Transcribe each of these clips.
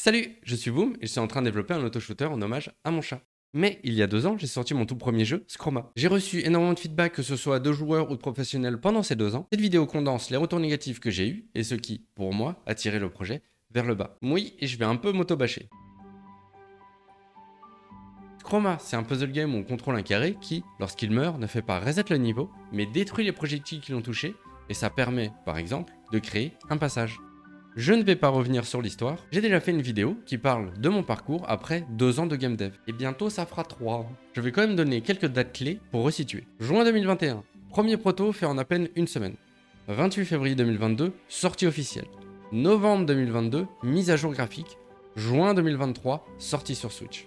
Salut, je suis Boom et je suis en train de développer un auto-shooter en hommage à mon chat. Mais il y a 2 ans, j'ai sorti mon tout premier jeu, Scroma. J'ai reçu énormément de feedback, que ce soit de joueurs ou de professionnels pendant ces 2 ans. Cette vidéo condense les retours négatifs que j'ai eus et ce qui, pour moi, a tiré le projet vers le bas. Oui, et je vais un peu m'auto-bâcher. Scroma, c'est un puzzle game où on contrôle un carré qui, lorsqu'il meurt, ne fait pas reset le niveau, mais détruit les projectiles qui l'ont touché, et ça permet, par exemple, de créer un passage. Je ne vais pas revenir sur l'histoire, j'ai déjà fait une vidéo qui parle de mon parcours après 2 ans de game dev. Et bientôt ça fera 3. Je vais quand même donner quelques dates clés pour resituer. Juin 2021, premier proto fait en à peine une semaine. 28 février 2022, sortie officielle. Novembre 2022, mise à jour graphique. Juin 2023, sortie sur Switch.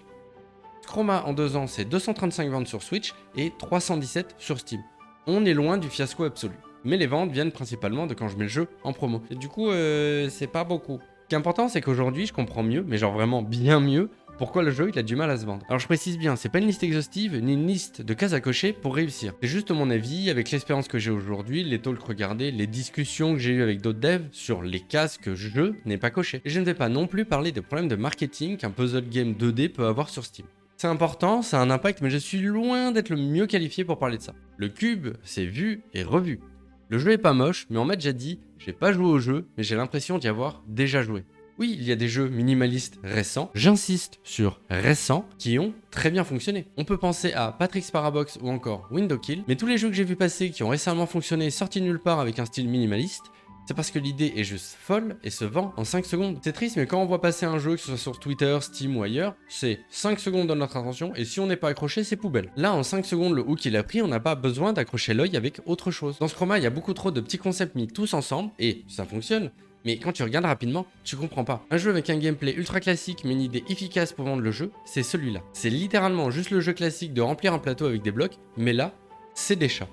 Scroma en 2 ans, c'est 235 ventes sur Switch et 317 sur Steam. On est loin du fiasco absolu. Mais les ventes viennent principalement de quand je mets le jeu en promo. Et du coup, c'est pas beaucoup. Ce qui est important, c'est qu'aujourd'hui, je comprends mieux, mais genre vraiment bien mieux, pourquoi le jeu il a du mal à se vendre. Alors je précise bien, c'est pas une liste exhaustive, ni une liste de cases à cocher pour réussir. C'est juste mon avis, avec l'expérience que j'ai aujourd'hui, les talks regardés, les discussions que j'ai eues avec d'autres devs sur les cases que je n'ai pas cochées. Et je ne vais pas non plus parler des problèmes de marketing qu'un puzzle game 2D peut avoir sur Steam. C'est important, ça a un impact, mais je suis loin d'être le mieux qualifié pour parler de ça. Le cube, c'est vu et revu. Le jeu est pas moche, mais on m'a déjà dit, j'ai pas joué au jeu, mais j'ai l'impression d'y avoir déjà joué. Oui, il y a des jeux minimalistes récents, j'insiste sur récents, qui ont très bien fonctionné. On peut penser à Patrick's Parabox ou encore Window Kill, mais tous les jeux que j'ai vu passer qui ont récemment fonctionné sortis nulle part avec un style minimaliste, c'est parce que l'idée est juste folle et se vend en 5 secondes. C'est triste, mais quand on voit passer un jeu, que ce soit sur Twitter, Steam ou ailleurs, c'est 5 secondes de notre attention et si on n'est pas accroché, c'est poubelle. Là, en 5 secondes, le hook il a pris, on n'a pas besoin d'accrocher l'œil avec autre chose. Dans Scroma, il y a beaucoup trop de petits concepts mis tous ensemble et ça fonctionne. Mais quand tu regardes rapidement, tu comprends pas. Un jeu avec un gameplay ultra classique mais une idée efficace pour vendre le jeu, c'est celui-là. C'est littéralement juste le jeu classique de remplir un plateau avec des blocs, mais là, c'est des chats.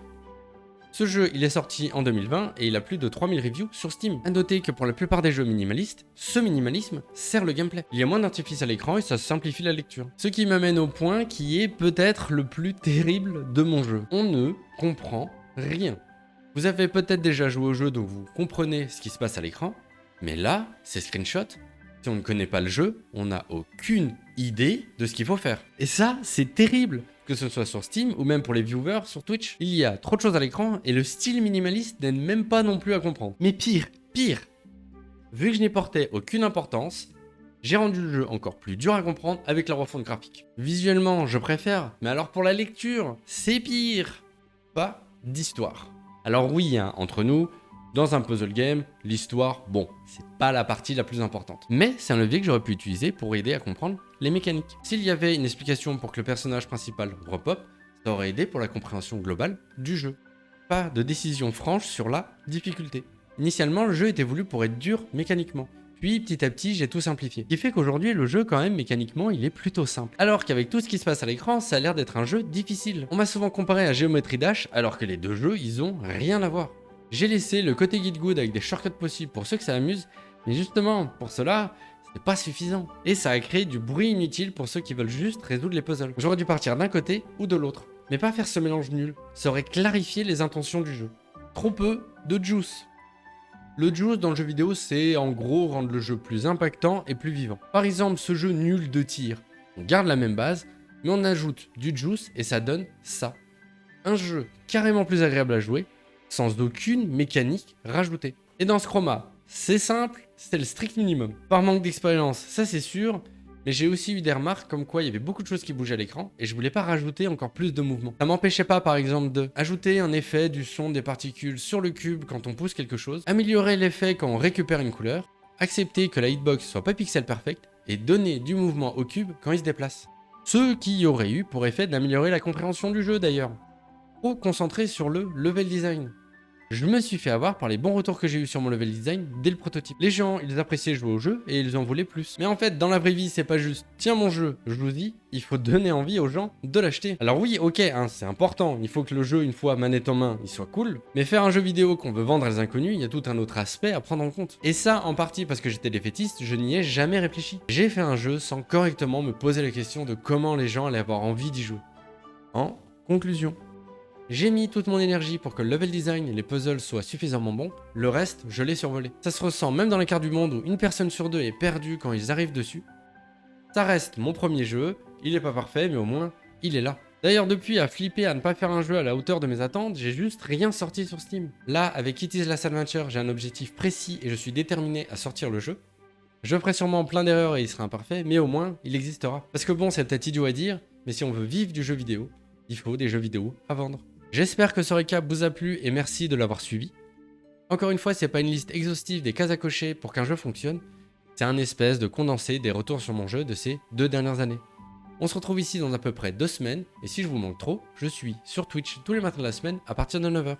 Ce jeu, il est sorti en 2020 et il a plus de 3000 reviews sur Steam. A noter que pour la plupart des jeux minimalistes, ce minimalisme sert le gameplay. Il y a moins d'interface à l'écran et ça simplifie la lecture. Ce qui m'amène au point qui est peut-être le plus terrible de mon jeu. On ne comprend rien. Vous avez peut-être déjà joué au jeu donc vous comprenez ce qui se passe à l'écran, mais là, ces screenshots, si on ne connaît pas le jeu, on n'a aucune idée de ce qu'il faut faire. Et ça, c'est terrible. Que ce soit sur Steam ou même pour les viewers sur Twitch, il y a trop de choses à l'écran et le style minimaliste n'aide même pas non plus à comprendre. Mais pire, vu que je n'y portais aucune importance, j'ai rendu le jeu encore plus dur à comprendre avec la refonte graphique. Visuellement, je préfère, mais alors pour la lecture, c'est pire. Pas d'histoire. Alors oui, hein, entre nous, dans un puzzle game, l'histoire, bon, c'est pas la partie la plus importante. Mais c'est un levier que j'aurais pu utiliser pour aider à comprendre les mécaniques. S'il y avait une explication pour que le personnage principal repop, ça aurait aidé pour la compréhension globale du jeu. Pas de décision franche sur la difficulté. Initialement, le jeu était voulu pour être dur mécaniquement. Puis petit à petit, j'ai tout simplifié. Ce qui fait qu'aujourd'hui, le jeu, quand même, mécaniquement, il est plutôt simple. Alors qu'avec tout ce qui se passe à l'écran, ça a l'air d'être un jeu difficile. On m'a souvent comparé à Geometry Dash, alors que les deux jeux, ils ont rien à voir. J'ai laissé le côté guide good avec des shortcuts possibles pour ceux que ça amuse, mais justement, pour cela, c'est pas suffisant. Et ça a créé du bruit inutile pour ceux qui veulent juste résoudre les puzzles. J'aurais dû partir d'un côté ou de l'autre, mais pas faire ce mélange nul. Ça aurait clarifié les intentions du jeu. Trop peu de juice. Le juice dans le jeu vidéo, c'est en gros rendre le jeu plus impactant et plus vivant. Par exemple, ce jeu nul de tir. On garde la même base, mais on ajoute du juice et ça donne ça. Un jeu carrément plus agréable à jouer, sans aucune mécanique rajoutée. Et dans Scroma, c'est simple, c'est le strict minimum. Par manque d'expérience, ça c'est sûr, mais j'ai aussi eu des remarques comme quoi il y avait beaucoup de choses qui bougeaient à l'écran et je voulais pas rajouter encore plus de mouvements. Ça m'empêchait pas par exemple de ajouter un effet du son des particules sur le cube quand on pousse quelque chose, améliorer l'effet quand on récupère une couleur, accepter que la hitbox soit pas pixel perfect et donner du mouvement au cube quand il se déplace. Ce qui aurait eu pour effet d'améliorer la compréhension du jeu d'ailleurs. Trop concentré sur le level design. Je me suis fait avoir par les bons retours que j'ai eu sur mon level design dès le prototype. Les gens, ils appréciaient jouer au jeu et ils en voulaient plus. Mais en fait, dans la vraie vie, c'est pas juste « Tiens mon jeu, joue-y », il faut donner envie aux gens de l'acheter. Alors oui, ok, hein, c'est important, il faut que le jeu, une fois manette en main, il soit cool. Mais faire un jeu vidéo qu'on veut vendre à des inconnus, il y a tout un autre aspect à prendre en compte. Et ça, en partie parce que j'étais défaitiste, je n'y ai jamais réfléchi. J'ai fait un jeu sans correctement me poser la question de comment les gens allaient avoir envie d'y jouer. En conclusion, J'ai mis toute mon énergie pour que le level design et les puzzles soient suffisamment bons, le reste, je l'ai survolé. Ça se ressent même dans les cartes du monde où une personne sur deux est perdue quand ils arrivent dessus. Ça reste mon premier jeu, il est pas parfait mais au moins, il est là. D'ailleurs depuis à flipper à ne pas faire un jeu à la hauteur de mes attentes, j'ai juste rien sorti sur Steam. Là, avec It Is Last Adventure, j'ai un objectif précis et je suis déterminé à sortir le jeu. Je ferai sûrement plein d'erreurs et il sera imparfait, mais au moins, il existera. Parce que bon, c'est peut-être idiot à dire, mais si on veut vivre du jeu vidéo, il faut des jeux vidéo à vendre. J'espère que ce récap vous a plu et merci de l'avoir suivi. Encore une fois, c'est pas une liste exhaustive des cases à cocher pour qu'un jeu fonctionne, c'est un espèce de condensé des retours sur mon jeu de ces 2 dernières années. On se retrouve ici dans à peu près 2 semaines, et si je vous manque trop, je suis sur Twitch tous les matins de la semaine à partir de 9 h.